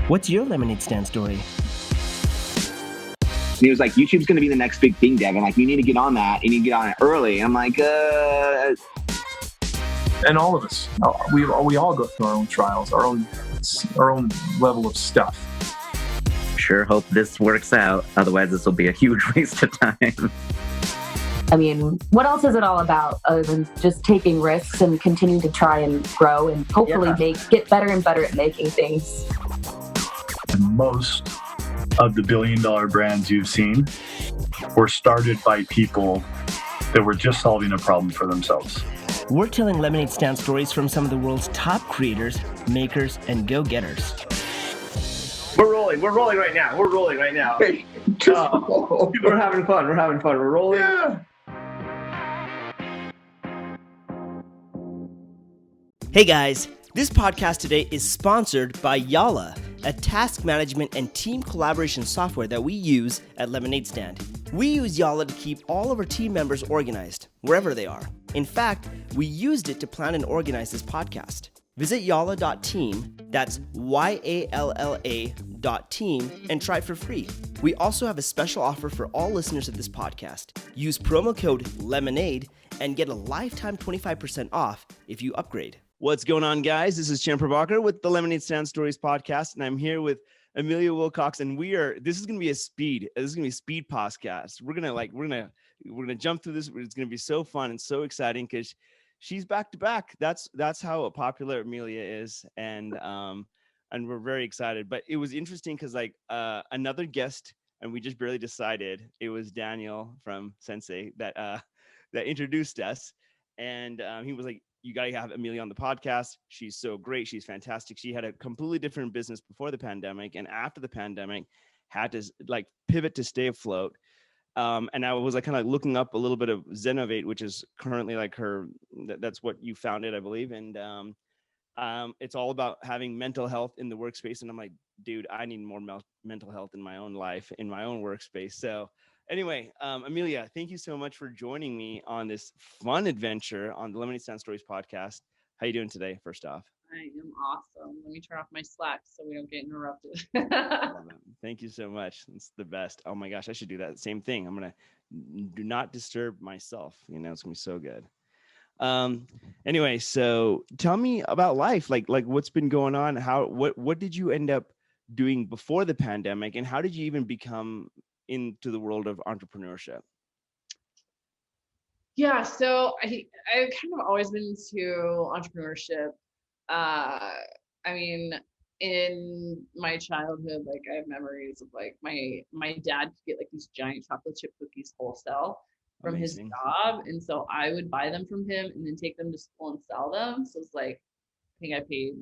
What's your lemonade stand story? And he was like, YouTube's going to be the next big thing, Devin. Like, you need to get on that. You need to get on it early. And I'm like, And all of us, we all go through our own trials, our own level of stuff. Sure hope this works out. Otherwise, this will be a huge waste of time. I mean, what else is it all about other than just taking risks and continuing to try and grow and hopefully get better and better at making things? And most of the billion-dollar brands you've seen were started by people that were just solving a problem for themselves. We're telling lemonade stand stories from some of the world's top creators, makers, and go-getters. We're rolling right now. Hey, We're having fun. We're rolling. Yeah. Hey guys, this podcast today is sponsored by Yalla, a task management and team collaboration software that we use at Lemonade Stand. We use Yalla to keep all of our team members organized, wherever they are. In fact, we used it to plan and organize this podcast. Visit yalla.team, that's YALLA.team, and try it for free. We also have a special offer for all listeners of this podcast. Use promo code LEMONADE and get a lifetime 25% off if you upgrade. What's going on, guys? This is Chan Prabhakar with the Lemonade Stand Stories podcast, and I'm here with Amelia Wilcox, and this is going to be a speed podcast. We're going to jump through this. It's going to be so fun and so exciting because she's back to back. That's how popular Amelia is, and we're very excited. But it was interesting because another guest, and we just barely decided. It was Daniel from Sensei that introduced us, and he was like, "You got to have Amelia on the podcast. She's so great. She's fantastic." She had a completely different business before the pandemic, and after the pandemic had to pivot to stay afloat. And I was kind of looking up a little bit of Zenovate, which is currently that's what you founded, I believe. And it's all about having mental health in the workspace. And I'm like, dude, I need more mental health in my own life, in my own workspace. So anyway, Amelia, thank you so much for joining me on this fun adventure on the Lemonade Stand Stories podcast. How you doing today, first off? I am awesome. Let me turn off my Slack so we don't get interrupted. Thank you so much. It's the best. Oh my gosh, I should do that same thing. I'm going to do not disturb myself. It's going to be so good. Anyway, so tell me about life. Like what's been going on? What did you end up doing before the pandemic, and how did you even become into the world of entrepreneurship? Yeah, so I've kind of always been into entrepreneurship. I mean, in my childhood, I have memories of my dad could get these giant chocolate chip cookies wholesale from Amazing. His job, and so I would buy them from him and then take them to school and sell them. So it's I think I paid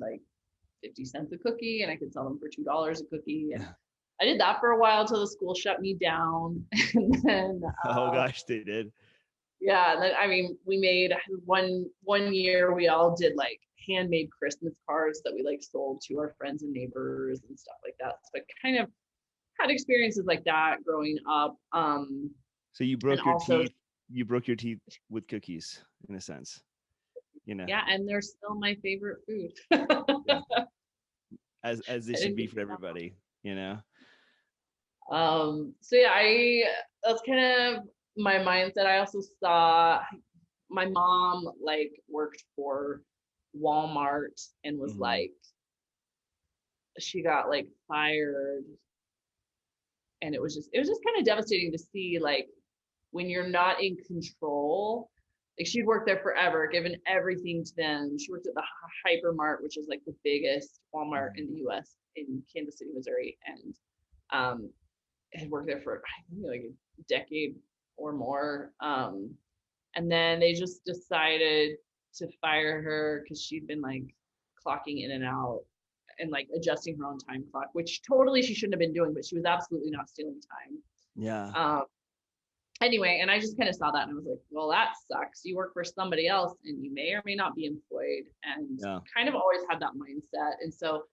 50 cents a cookie, and I could sell them for $2 a cookie. And I did that for a while till the school shut me down. And then oh gosh, they did. Yeah, and then we made one year we all did handmade Christmas cards that we sold to our friends and neighbors and stuff like that. So I kind of had experiences like that growing up. So you broke your teeth. You broke your teeth with cookies, in a sense. Yeah, and they're still my favorite food. Yeah. As they should be for everybody, So yeah, that's kind of my mindset. I also saw my mom worked for Walmart and was she got fired, and it was just kind of devastating to see when you're not in control. She'd worked there forever, given everything to them. She worked at the Hypermart, which is the biggest Walmart in the US in Kansas City, Missouri, and had worked there for I think a decade or more. And then they just decided to fire her because she'd been clocking in and out and adjusting her own time clock, which totally she shouldn't have been doing, but she was absolutely not stealing time. Yeah. Anyway, and I just kind of saw that and I was like, well, that sucks. You work for somebody else and you may or may not be employed, and kind of always had that mindset. And so,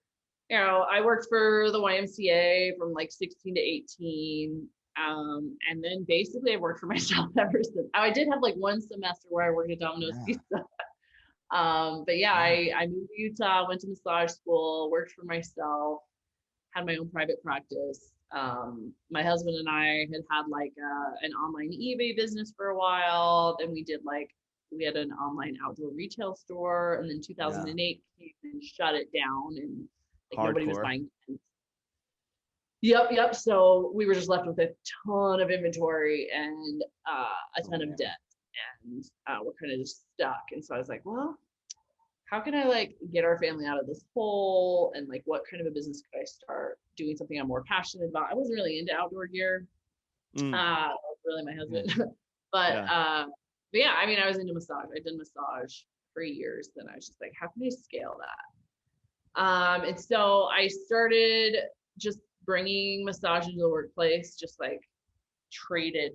I worked for the YMCA from 16 to 18. And then basically I worked for myself ever since. I did have one semester where I worked at Domino's Pizza. But yeah, I moved to Utah, went to massage school, worked for myself, had my own private practice. My husband and I had like an online eBay business for a while. Then we had an online outdoor retail store, and then 2008 came and shut it down, and like nobody was buying tents. Yep. So we were just left with a ton of inventory and a ton of debt, and we're kind of just stuck. And so I was like, well, how can I like get our family out of this hole? And like, what kind of a business could I start doing something I'm more passionate about? I wasn't really into outdoor gear. Really my husband, but yeah, I mean, I was into massage. I did massage for years. Then I was just like, how can I scale that? And so I started just bringing massage into the workplace, just like traded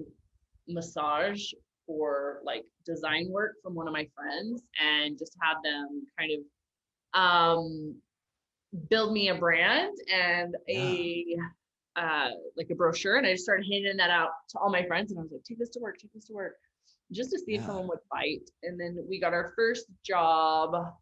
massage for like design work from one of my friends, and just had them kind of build me a brand and a brochure. And I just started handing that out to all my friends, and I was like, take this to work, just to see if someone would bite. And then we got our first job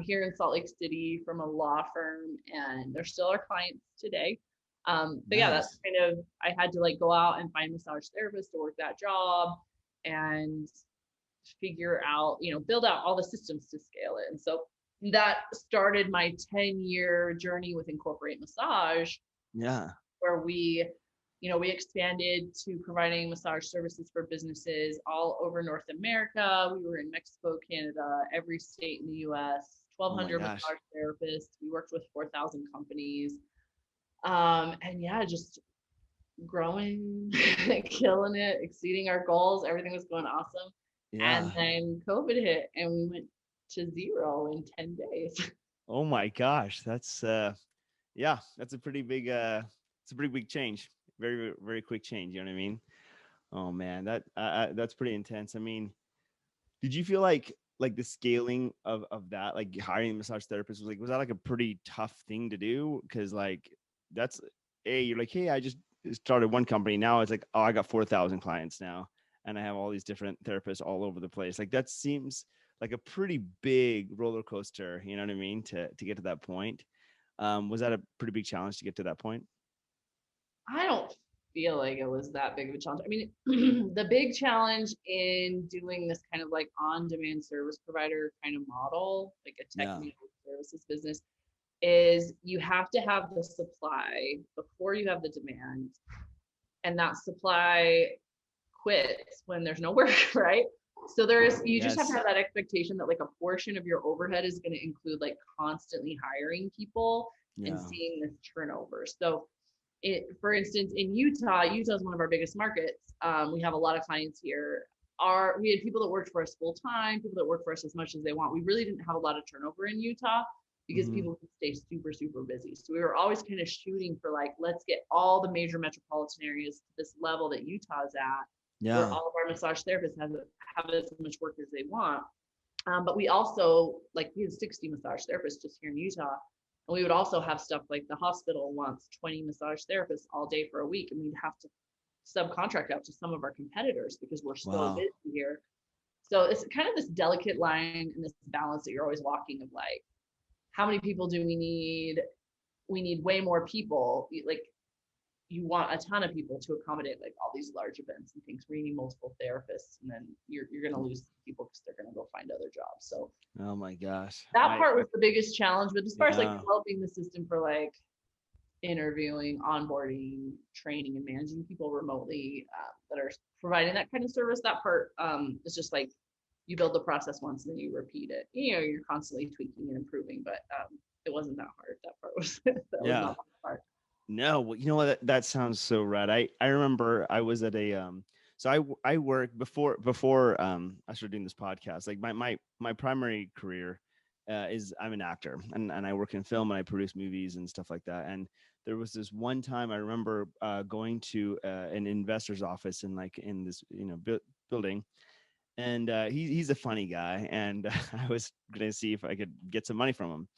here in Salt Lake City from a law firm, and they're still our clients today. But yeah, that's kind of, I had to like go out and find massage therapists to work that job and figure out, build out all the systems to scale it. And so that started my 10-year journey with Incorporate Massage. Yeah. Where we expanded to providing massage services for businesses all over North America. We were in Mexico, Canada, every state in the US, 1,200 massage therapists. We worked with 4,000 companies. And yeah, just growing, killing it, exceeding our goals. Everything was going awesome. Yeah. And then COVID hit, and we went to zero in 10 days. Oh my gosh. That's that's a pretty big change. Very, very quick change. You know what I mean? Oh man, that's pretty intense. I mean, did you feel like the scaling of that, like hiring a massage therapist, was that like a pretty tough thing to do? Because like you're like, hey, I just started one company. Now it's like, oh, I got 4,000 clients now, and I have all these different therapists all over the place. Like that seems like a pretty big roller coaster. You know what I mean? To get to that point. Was that a pretty big challenge to get to that point? I don't feel like it was that big of a challenge. I mean, the big challenge in doing this kind of like on-demand service provider kind of model, like a tech services business, is you have to have the supply before you have the demand, and that supply quits when there's no work, right? So you just have to have that expectation that like a portion of your overhead is going to include like constantly hiring people and seeing this turnover. So for instance, in Utah is one of our biggest markets. We have a lot of clients here. We had people that worked for us full time, people that work for us as much as they want. We really didn't have a lot of turnover in Utah because people could stay super, super busy. So we were always kind of shooting for like, let's get all the major metropolitan areas to this level that Utah's at, where all of our massage therapists have as much work as they want. But we also, like, we had 60 massage therapists just here in Utah. And we would also have stuff like the hospital wants 20 massage therapists all day for a week, and we'd have to subcontract out to some of our competitors because we're so busy here. So it's kind of this delicate line and this balance that you're always walking of like, how many people do we need? We need way more people. Like, you want a ton of people to accommodate like all these large events and things where you need multiple therapists, and then you're going to lose people because they're going to go find other jobs. So oh my gosh, that part was the biggest challenge. But as far as like developing the system for like interviewing, onboarding, training, and managing people remotely that are providing that kind of service, that part is just like you build the process once and then you repeat it. You're constantly tweaking and improving, but it wasn't that hard. That part was was not that hard. No, well, you know what? That sounds so rad. I remember I was at a so I worked before I started doing this podcast. Like my primary career is I'm an actor, and I work in film, and I produce movies and stuff like that. And there was this one time I remember going to an investor's office in this building, and he's a funny guy, and I was gonna see if I could get some money from him.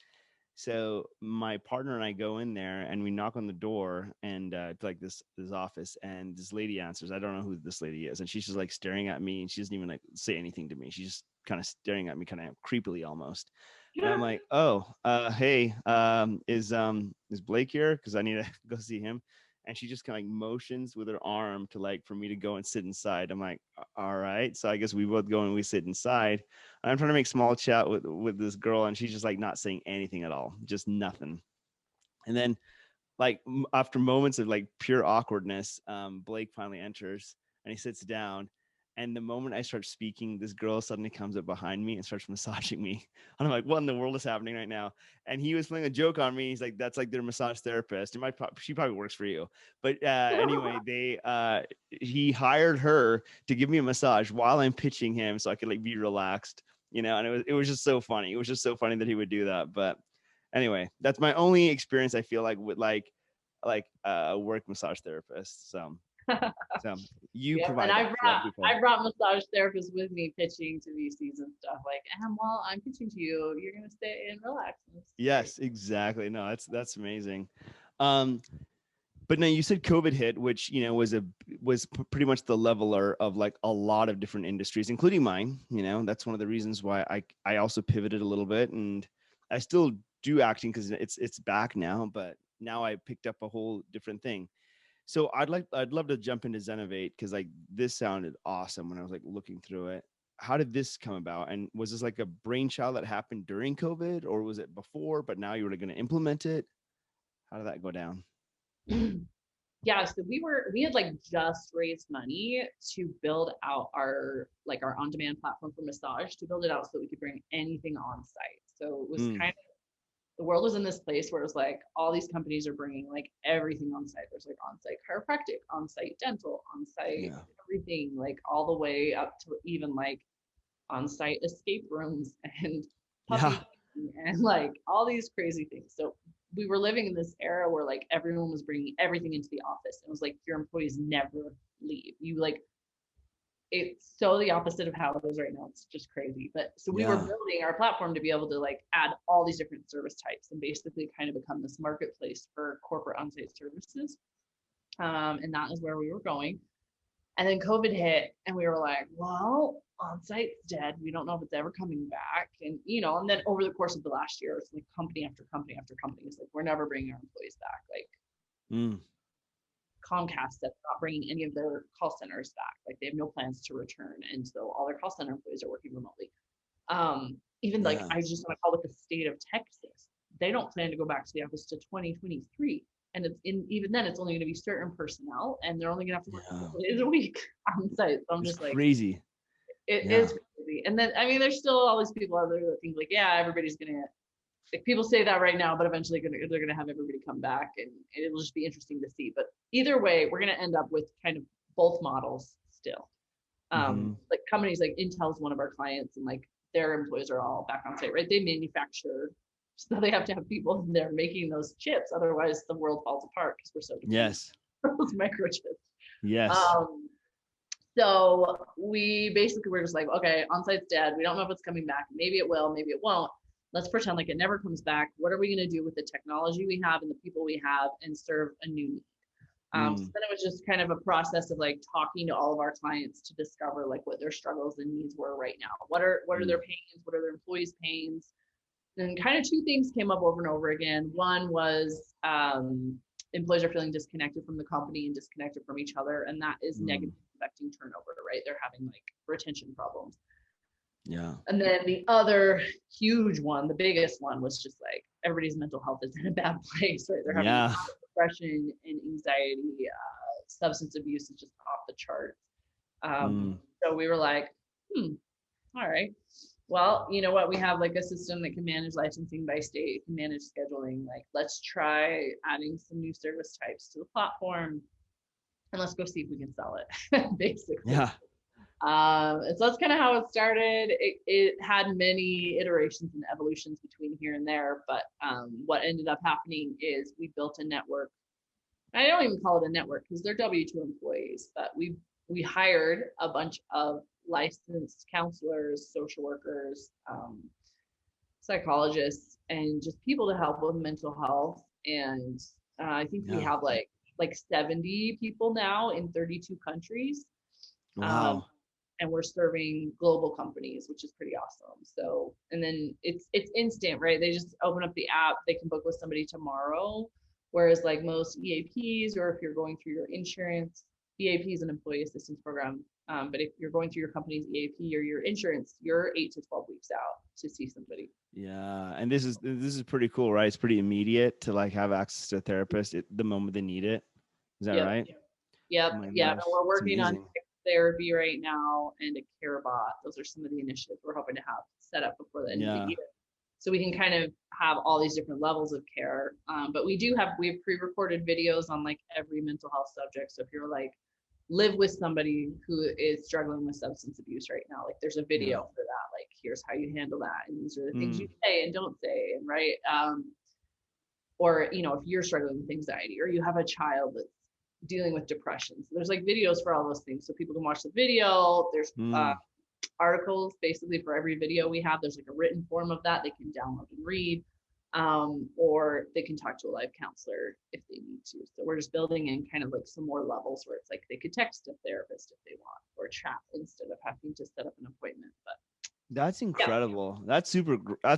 So my partner and I go in there, and we knock on the door, and to like this office, and this lady answers. I don't know who this lady is, and she's just like staring at me, and she doesn't even like say anything to me. She's just kind of staring at me, kind of creepily almost. And I'm like, oh, hey, is Blake here? Because I need to go see him. And she just kind of like motions with her arm to like for me to go and sit inside. I'm like, all right. So I guess we both go and we sit inside. I'm trying to make small chat with this girl, and she's just like not saying anything at all, just nothing. And then like after moments of like pure awkwardness, Blake finally enters and he sits down. And the moment I start speaking, this girl suddenly comes up behind me and starts massaging me. And I'm like, what in the world is happening right now? And he was playing a joke on me. He's like, that's like their massage therapist. She probably works for you. But anyway, he hired her to give me a massage while I'm pitching him so I could like be relaxed, and it was just so funny. It was just so funny that he would do that. But anyway, that's my only experience, I feel like, with like a work massage therapist. So you provide. And I brought massage therapists with me pitching to VCs and stuff. Like, while I'm pitching to you, you're gonna stay and relax. Yes, exactly. No, that's amazing. But now you said COVID hit, which was pretty much the leveler of like a lot of different industries, including mine. That's one of the reasons why I also pivoted a little bit, and I still do acting because it's back now, but now I picked up a whole different thing. So I'd love to jump into Zenovate because like this sounded awesome when I was like looking through it. How did this come about? And was this like a brainchild that happened during COVID, or was it before, but now you were going to implement it? How did that go down? Yeah, so we had like just raised money to build out our on-demand platform for massage, to build it out so that we could bring anything on site. So it was kind of, the world was in this place where it was like all these companies are bringing like everything on site. There's like on-site chiropractic, on-site dental, on-site everything, like all the way up to even like on-site escape rooms and puppy and like all these crazy things. So we were living in this era where like everyone was bringing everything into the office. It was like your employees never leave. You like, it's so the opposite of how it is right now. It's just crazy. But so we were building our platform to be able to like add all these different service types and basically kind of become this marketplace for corporate on-site services. And that is where we were going. And then COVID hit and we were like, well, on-site's dead. We don't know if it's ever coming back. And, and then over the course of the last year, it's like company after company after company is like, we're never bringing our employees back. Like Comcast that's not bringing any of their call centers back. Like they have no plans to return. And so all their call center employees are working remotely. Even like, I just want to call it the state of Texas. They don't plan to go back to the office to 2023. And even then, it's only going to be certain personnel, and they're only going to have to work 4 days a week on site. So I'm just like, crazy. It is crazy. And then, I mean, there's still all these people out there that think like, yeah, everybody's going to, like people say that right now, but eventually they're going to have everybody come back, and it'll just be interesting to see. But either way, we're going to end up with kind of both models still. Like companies like Intel's one of our clients, and like their employees are all back on site, right? They manufacture, so they have to have people in there making those chips. Otherwise, the world falls apart because we're so dependent on those microchips. Yes. So we basically were just like, okay, on-site's dead. We don't know if it's coming back. Maybe it will, maybe it won't. Let's pretend like it never comes back. What are we going to do with the technology we have and the people we have and serve a new need? So then it was just kind of a process of like talking to all of our clients to discover like what their struggles and needs were right now. What are their pains? What are their employees' pains? And kind of two things came up over and over again. One was employees are feeling disconnected from the company and disconnected from each other, and that is negatively affecting turnover, right? They're having like retention problems. Yeah. And then the other huge one, the biggest one, was just like everybody's mental health is in a bad place, right? They're having depression and anxiety, substance abuse is just off the charts. So we were like, all right. Well, you know what? We have like a system that can manage licensing by state, can manage scheduling. Like, let's try adding some new service types to the platform, and let's go see if we can sell it, basically. Yeah. And so that's kind of how it started. It had many iterations and evolutions between here and there, but what ended up happening is we built a network. I don't even call it a network because they're W-2 employees, but we hired a bunch of licensed counselors, social workers, psychologists, and just people to help with mental health. And I think we have like 70 people now in 32 countries. Wow. and we're serving global companies, which is pretty awesome. So, and then it's instant, right? They just open up the app, they can book with somebody tomorrow. Whereas like most EAPs, or if you're going through your insurance, EAP is an employee assistance program. But if you're going through your company's EAP or your insurance, you're 8 to 12 weeks out to see somebody. Yeah, and this is pretty cool, right? It's pretty immediate to like have access to a therapist the moment they need it. Is that right? Yep. Oh my Yeah. gosh, And we're it's working on amazing. therapy right now and a care bot. Those are some of the initiatives we're hoping to have set up before the end of the year. So we can kind of have all these different levels of care. But we have pre-recorded videos on like every mental health subject. So if you're like, live with somebody who is struggling with substance abuse right now, like there's a video for that. Like, here's how you handle that. And these are the things you say and don't say. And right. Or, you know, if you're struggling with anxiety or you have a child that's dealing with depression. So there's like videos for all those things. So people can watch the video. There's articles basically for every video we have. There's like a written form of that they can download and read, or they can talk to a live counselor if they need to. So we're just building in kind of like some more levels where it's like they could text a therapist if they want, or chat instead of having to set up an appointment. But that's incredible. Yeah. That's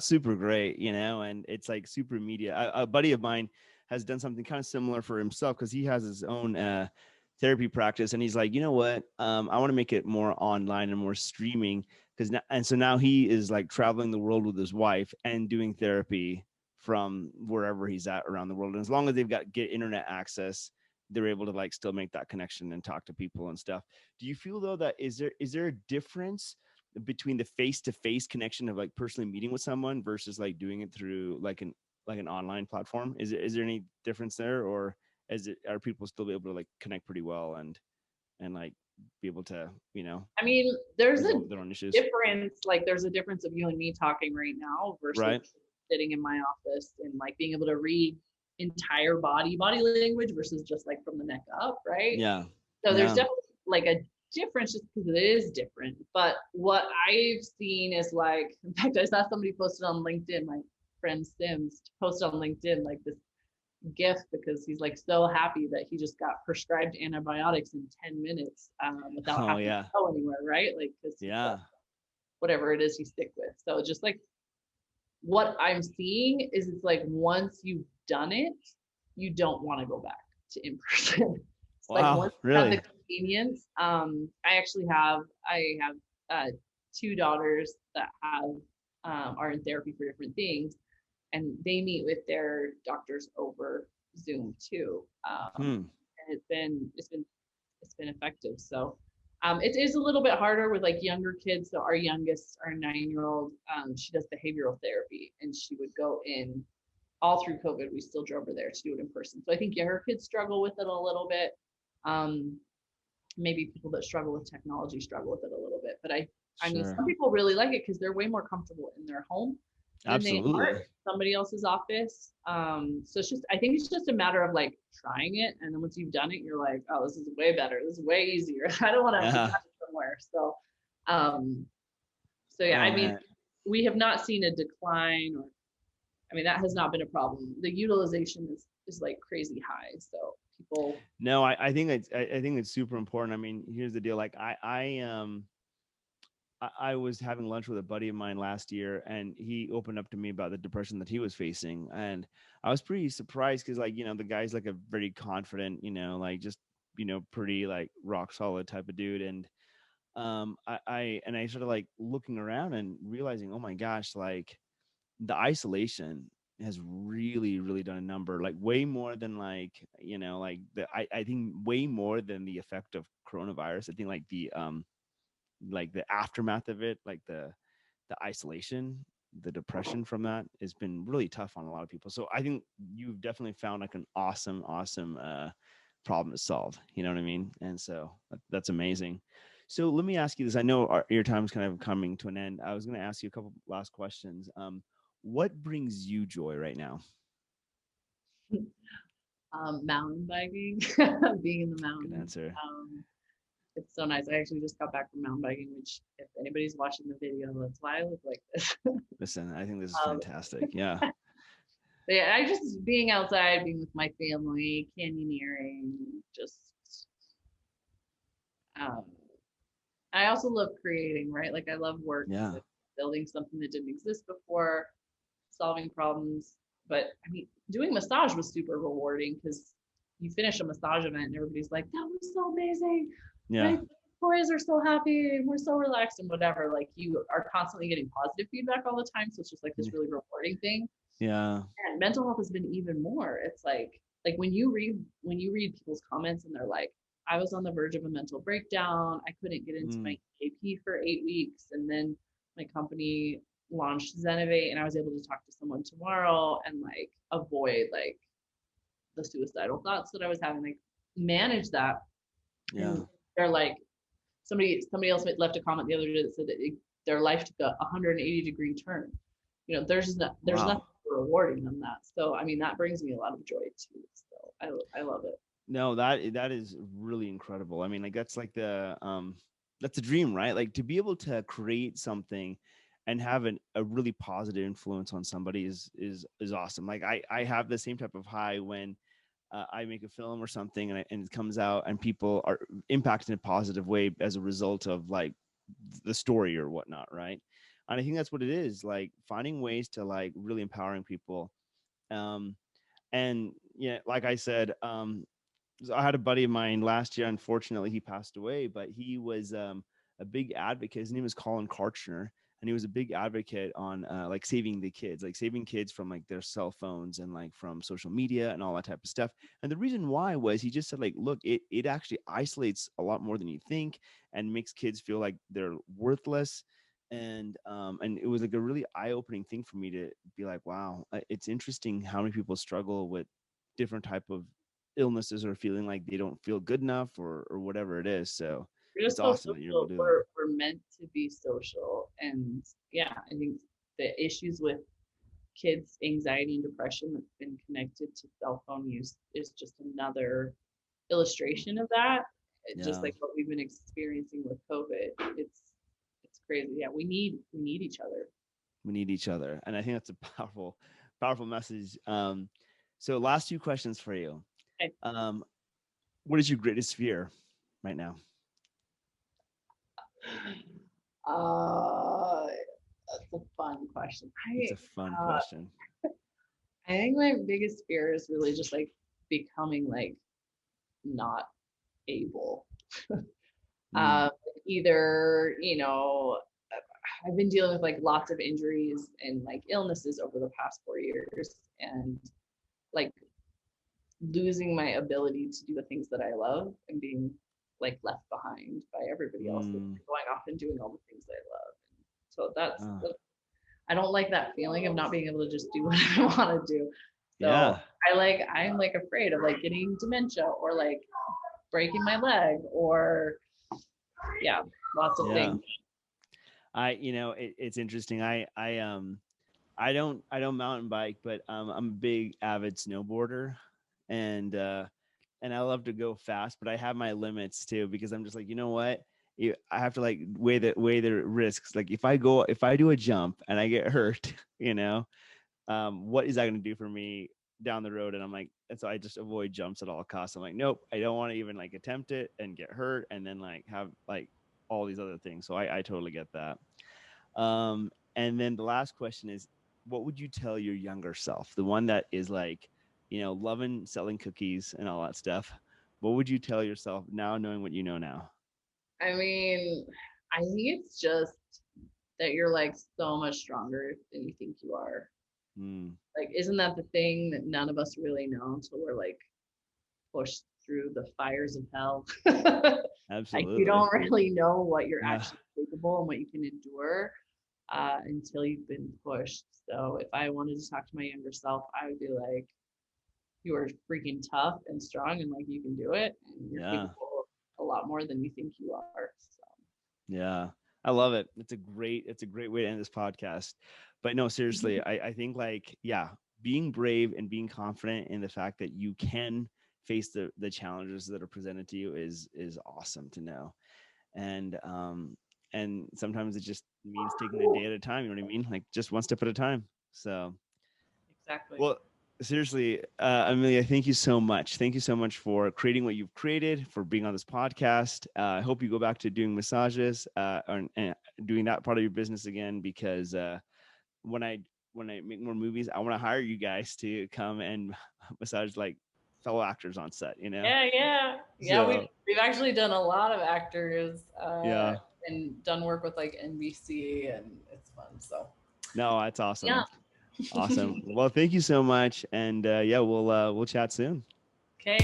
super great, you know, and it's like super media. A buddy of mine has done something kind of similar for himself because he has his own therapy practice, and he's like, you know what, I want to make it more online and more streaming so now he is like traveling the world with his wife and doing therapy from wherever he's at around the world. And as long as they've get internet access, they're able to like still make that connection and talk to people and stuff. Do you feel though that is there a difference between the face-to-face connection of like personally meeting with someone versus like doing it through like an online platform? Is there any difference there, or are people still able to like connect pretty well and like be able to, you know? I mean, there's a their own issues. difference. Like there's a difference of you and me talking right now versus sitting in my office and like being able to read entire body language versus just like from the neck up, right? Yeah. So there's definitely like a difference just because it is different. But what I've seen is like, in fact, I saw somebody posted on LinkedIn, my friend Sims posted on LinkedIn like this GIF because he's like so happy that he just got prescribed antibiotics in 10 minutes without having to go anywhere, right? Like, because whatever it is he's sick with. So just like what I'm seeing is it's like once you've done it, you don't want to go back to in person. It's like once you have the convenience. I have 2 daughters that are in therapy for different things, and they meet with their doctors over Zoom too. And it's been effective. So it is a little bit harder with like younger kids. So our youngest, our 9-year-old, she does behavioral therapy, and she would go in all through COVID. We still drove her there to do it in person. So I think younger kids struggle with it a little bit. Maybe people that struggle with technology struggle with it a little bit. But I mean, some people really like it because they're way more comfortable in their home than they are in somebody else's office. So I think it's just a matter of like trying it, and then once you've done it, you're like, oh, this is way better. This is way easier. I don't want to have to go somewhere. So, I mean, we have not seen a decline, or I mean, that has not been a problem. The utilization is like crazy high. So people. No, I think it's super important. I mean, here's the deal. Like I was having lunch with a buddy of mine last year, and he opened up to me about the depression that he was facing. And I was pretty surprised because, like, you know, the guy's like a very confident, you know, like just, you know, pretty like rock solid type of dude. And I started like looking around and realizing, oh my gosh, like the isolation has really, really done a number, like way more than like, you know, like I think way more than the effect of coronavirus. I think like the aftermath of it, like the isolation, the depression from that has been really tough on a lot of people. So I think you've definitely found like an awesome problem to solve. You know what I mean? And so that's amazing. So let me ask you this. I know your time's kind of coming to an end. I was going to ask you a couple last questions. What brings you joy right now? Mountain biking, being in the mountains. Good answer. It's so nice. I actually just got back from mountain biking, which if anybody's watching the video, that's why I look like this. Listen, I think this is fantastic. Yeah. Yeah, I just being outside, being with my family, canyoneering, just I also love creating, right? Like I love work Yeah. with building something that didn't exist before, solving problems. But I mean, doing massage was super rewarding because you finish a massage event and everybody's like, that was so amazing. Yeah. My boys are so happy and we're so relaxed and whatever. Like you are constantly getting positive feedback all the time. So it's just like this really rewarding thing. Yeah. And mental health has been even more. It's like when you read people's comments and they're like, I was on the verge of a mental breakdown. I couldn't get into my EAP for 8 weeks. And then my company launched Zenovate and I was able to talk to someone tomorrow and like avoid like the suicidal thoughts that I was having, like manage that. Yeah. And they're like, somebody else left a comment the other day that said that their life took a 180-degree turn. You know, there's nothing rewarding than that. So I mean, that brings me a lot of joy too. So I love it. No, that is really incredible. I mean, like that's like that's a dream, right? Like to be able to create something and have a really positive influence on somebody is awesome. Like I have the same type of high when I make a film or something and it comes out and people are impacted in a positive way as a result of like the story or whatnot, right? And I think that's what it is, like finding ways to like really empowering people. Um, and yeah, like I said, so I had a buddy of mine last year. Unfortunately, he passed away, but he was a big advocate. His name is Colin Karchner, and he was a big advocate on like saving the kids, like saving kids from like their cell phones and like from social media and all that type of stuff. And the reason why was he just said like, look, it actually isolates a lot more than you think and makes kids feel like they're worthless. And it was like a really eye-opening thing for me to be like, wow, it's interesting how many people struggle with different type of illnesses or feeling like they don't feel good enough or whatever it is. So We're it's just so awesome that you're able social. to do that. We're meant to be social, and yeah, I think the issues with kids' anxiety and depression that's been connected to cell phone use is just another illustration of that. Just Yeah. like what we've been experiencing with COVID, it's crazy. Yeah, we need each other. We need each other. And I think that's a powerful message. So last two questions for you. Okay. What is your greatest fear right now? That's a fun question. It's a fun question. I think my biggest fear is really just like becoming like not able. Either, I've been dealing with like lots of injuries and like illnesses over the past 4 years and like losing my ability to do the things that I love and being like left behind by everybody else that's going off and doing all the things I love. So I don't like that feeling of not being able to just do what I want to do. So Yeah. I'm like afraid of like getting dementia or like breaking my leg or lots of things. It's interesting. I don't mountain bike, but I'm a big avid snowboarder and I love to go fast, but I have my limits too, because I'm just like, you know what? I have to like weigh the risks. Like if I do a jump and I get hurt, what is that going to do for me down the road? And I'm like, and so I just avoid jumps at all costs. I'm like, nope, I don't want to even like attempt it and get hurt and then like have like all these other things. So I totally get that. And then the last question is, what would you tell your younger self, the one that is like, loving selling cookies and all that stuff? What would you tell yourself now, knowing what you know now? I mean, I think it's just that you're like so much stronger than you think you are. Like, isn't that the thing that none of us really know until we're like pushed through the fires of hell? Absolutely. Like you don't really know what you're actually capable and what you can endure until you've been pushed. So if I wanted to talk to my younger self, I would be like, you are freaking tough and strong and like you can do it and you're capable of a lot more than you think you are. So yeah, I love it. It's a great way to end this podcast. But no, seriously, I think like, being brave and being confident in the fact that you can face the challenges that are presented to you is awesome to know. And sometimes it just means taking a day at a time. You know what I mean? Like just one step at a time. So exactly. well, seriously, Amelia, thank you so much. Thank you so much for creating what you've created, for being on this podcast. I hope you go back to doing massages and doing that part of your business again, because when I make more movies, I want to hire you guys to come and massage like fellow actors on set, you know? Yeah. So, We've actually done a lot of actors yeah. and done work with like NBC, and it's fun. So No, that's awesome. Yeah. Awesome. Well, thank you so much. And yeah, we'll chat soon. Okay.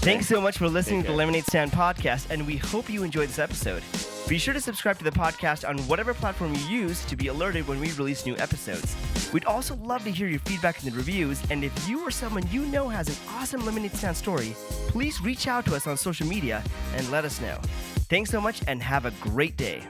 Thanks so much for listening to the Lemonade Stand podcast, and we hope you enjoyed this episode. Be sure to subscribe to the podcast on whatever platform you use to be alerted when we release new episodes. We'd also love to hear your feedback in the reviews, and if you or someone you know has an awesome Lemonade Stand story, please reach out to us on social media and let us know. Thanks so much, and have a great day.